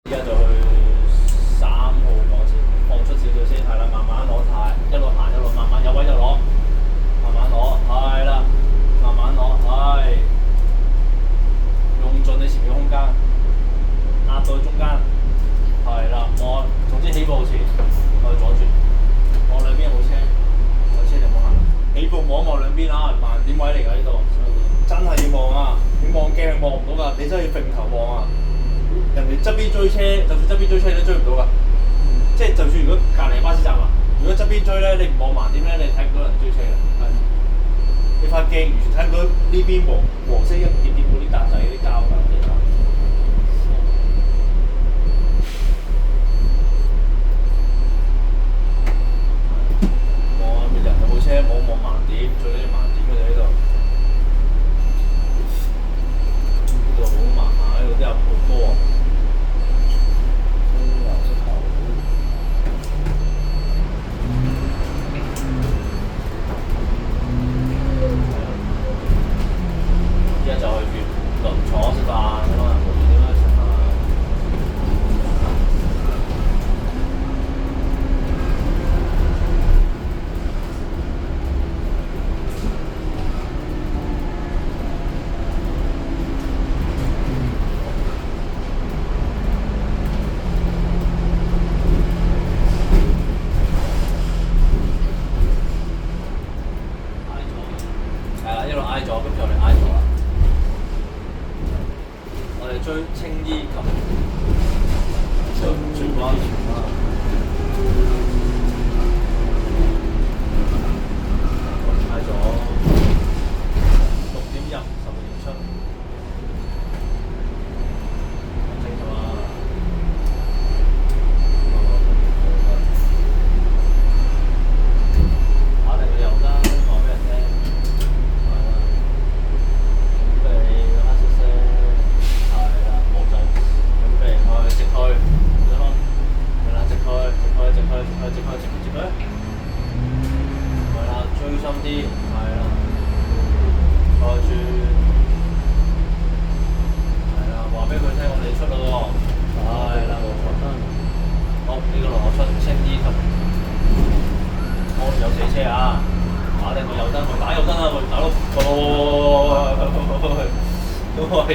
而家就去3號港先，放出少少先，係啦，慢慢攞太，一路行一路慢慢有位就攞，慢慢攞，係啦，慢慢攞，係，用盡你前面空間，壓到中間，係啦，望，總之起步前，我左轉，望兩邊有冇車，有車就冇行。起步望一望兩邊啊，盲點位嚟㗎呢度，真係要望啊！你望鏡係望唔到㗎，你真係要揈頭望啊！人哋側邊追車，就算側邊追車你都追唔到㗎。即係就算如果隔離巴士站啊，如果側邊追咧，你唔望盲點咧，你睇唔到人追車㗎。係。你塊鏡完全睇唔到呢邊黃色一點點嗰啲格仔嗰啲膠㗎，其實。望下人有冇車，冇望盲點，最緊要盲點嘅就呢度。呢度好麻麻，呢度啲人好多啊。而家就去粵輪廠食飯咁啊，無論點樣食飯。係啦，一路挨咗，跟住我哋挨咗啦。我哋追青衣及荃灣啊，挨咗6點入，16點出，清楚啦。打定個油燈，話俾人聽。直佢，係啦，追深啲，係啦，再轉，係啦，話俾佢聽我哋出咯喎，係啦，好，呢個羅出青衣及，有死車啊，打定個右燈，打右燈啊，打到，都係。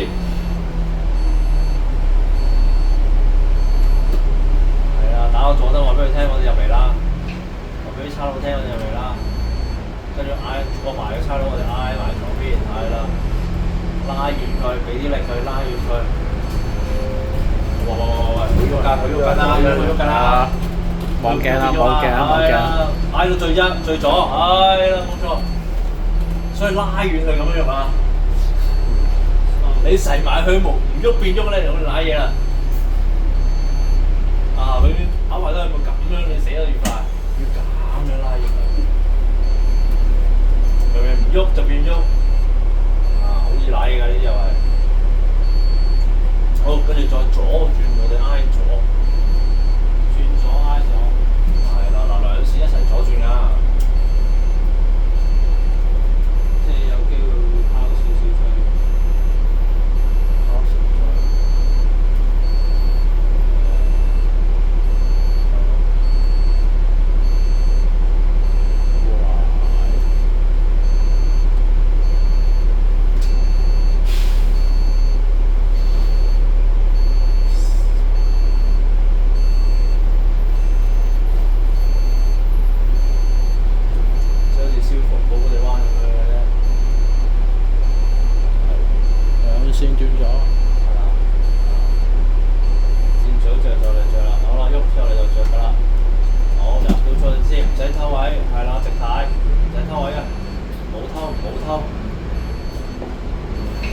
打個左燈話俾佢聽，我哋入嚟啦。話俾啲差佬聽，我哋入嚟啦。跟住嗌過埋個差佬，我哋挨埋左邊，係啦。拉完佢，俾啲力佢，拉完佢。喂，佢喐緊，佢喐緊啦，佢喐緊啦。望鏡啦，望鏡啦，望鏡。挨到最左，係啦，冇錯。所以拉遠佢咁樣用啊。你成埋佢唔喐變喐咧，就會瀨嘢啦。啊！永遠跑埋都係咪咁樣？你死得越快，要咁樣拉遠佢。明明唔喐就變喐，啊！好易瀨㗎呢啲又係。好，跟住再左轉，我哋挨左，轉左挨左，係啦，嗱兩線一齊左轉㗎。即係有機會會拋少少出去。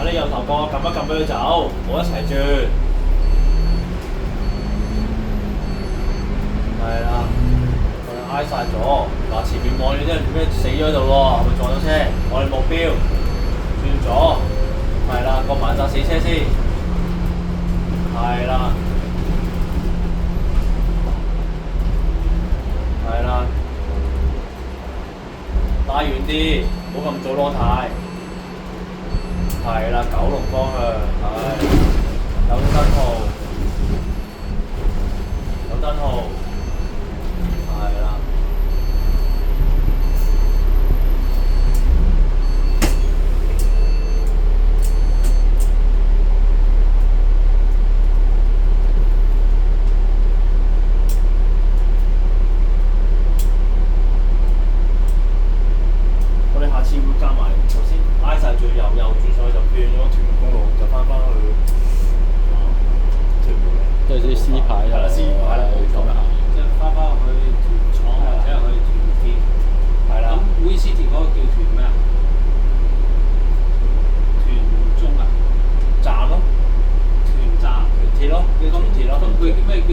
你右頭角撳一撳俾佢走，冇一齊轉。係啦，我哋挨晒咗。嗱，前面望住啲人做咩死咗喺度喎？係咪撞咗車？我哋目標轉左，係啦，過埋紮死車先。係啦，係啦，拉遠啲，唔好咁早攞軚。係啦，九龍方向，係9燈號，啲 C 牌係啦，C 牌啦，冇錯咁啊，即係翻返去團廠或者去團鐵。係啦。咁 VCT 嗰個叫團咩啊？團中啊？站咯，團站。團鐵咯，叫團鐵咯。咁佢叫咩叫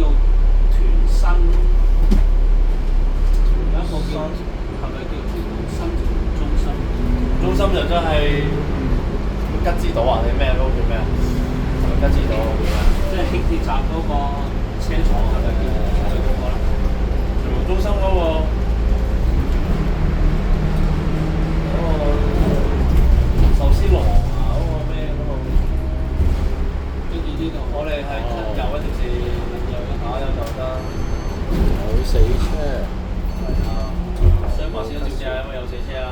團新？有一個叫係咪叫團新團中心？中心就真係吉之島啊，定咩嗰個叫咩啊？係咪吉之島嗰個叫咩啊？即係輕鐵站嗰個車廠係咪叫嗰個咧？屯門中心嗰個壽司郎啊，嗰個咩嗰度，跟住呢度我哋係遊一條線，遊一下有就得。有死車，係啊，雙馬線都照正，有冇有死車啊？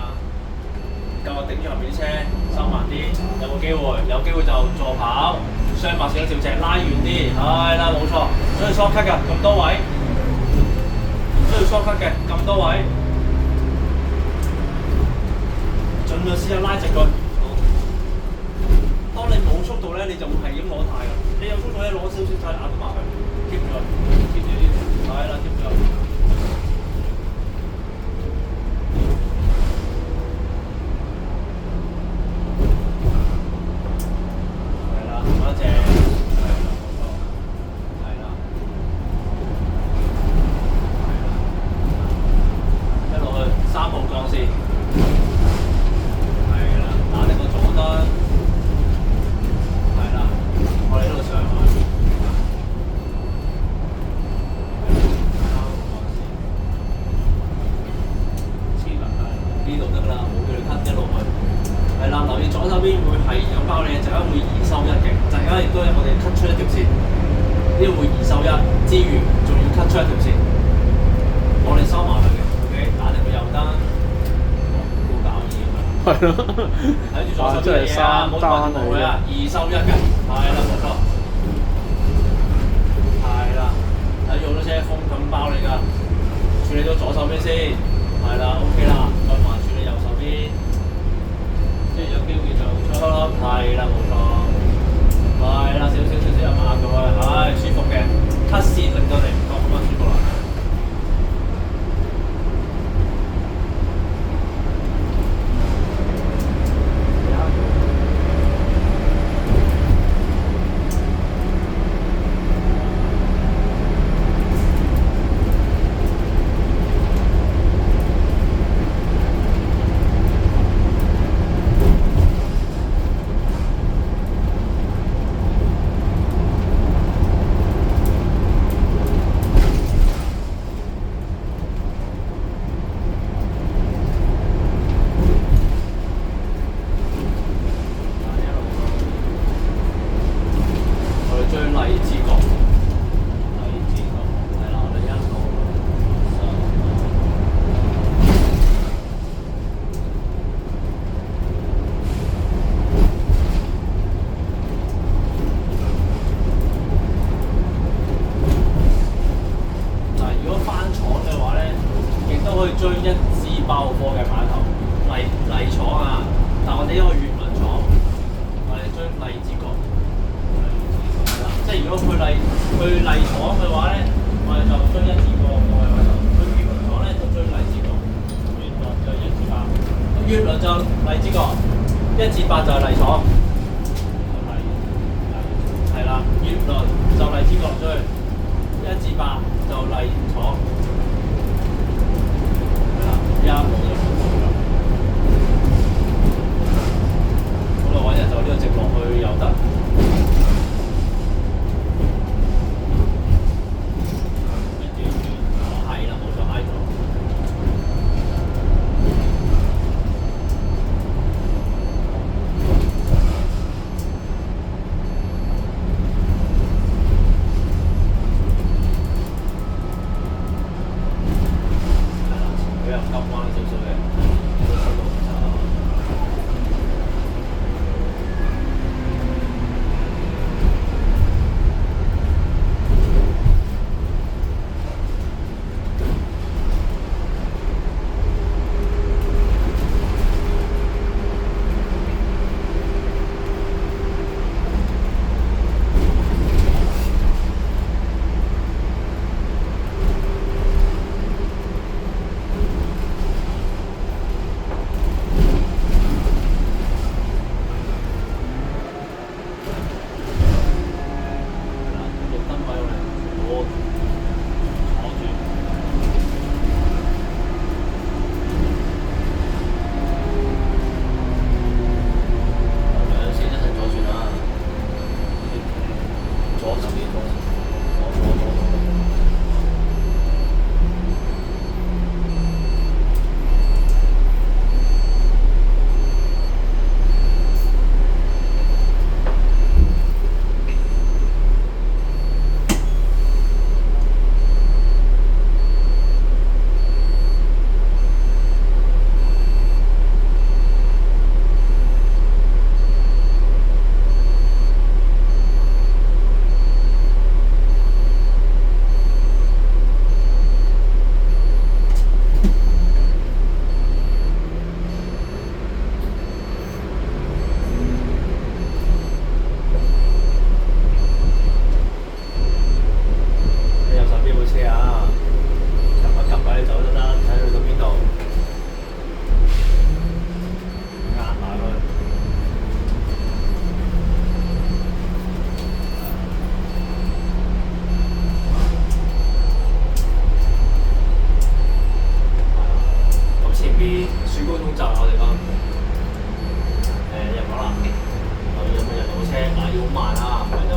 夠我頂住後面啲車，收慢啲，有冇機會？有機會就助跑，雙馬線都照正，拉遠啲，係啦，冇錯。需要 short cut 㗎，咁多位，需要 short cut 嘅，咁多位，盡量試下拉直佢。當你冇速度咧，你就會係咁攞軚㗎。你有速度咧，攞少少軚壓到埋去，keep 住，keep 住呢條，係啦，keep 住。係啦，多謝，係啦，冇錯，係啦，係啦，一路去3號鋼線，係啦，打定個左燈，係啦，我哋一路上去。呢度得啦，冇叫你 cut 一路去。係啦，留意左手邊會係有包你，陣間會2收1嘅，陣間亦都係我哋 cut 出一條線。呢度會2收1之餘，仲要 cut 出一條線。我哋收埋佢嘅 ，OK， 打定個右燈，好搞嘢咁樣。係咯，睇住左手邊嘅嘢啊，唔好掛住佢啊，2收1嘅，係啦，冇錯。係啦，睇住好多車風咁包你㗎，處理到左手邊先。係啦 ，OK 啦，再埋處理右手邊，即係有機會就出咯，係啦，冇錯，係啦，少少又抹佢，係舒服嘅，cut 線令到你唔覺咁啊，舒服啦。追一支爆貨嘅碼頭，泥廠啊！但我哋因為粵文廠，我哋追荔枝角，係啦。即係如果去泥廠嘅話咧，我哋就追1至8貨嘅碼頭；去粵文廠咧就追荔枝角，粵文就1至8，粵文就荔枝角，1至8就係泥廠，係啦。粵文就荔枝角追，1至8就泥廠。冇咗咁就揾日就呢個直落去又得。係啦，冇錯，挨咗。佢又急彎少少嘅，呢個出路就光通罩我哋講。入咗啦，有冇人路車，但係要好慢啊，唔係就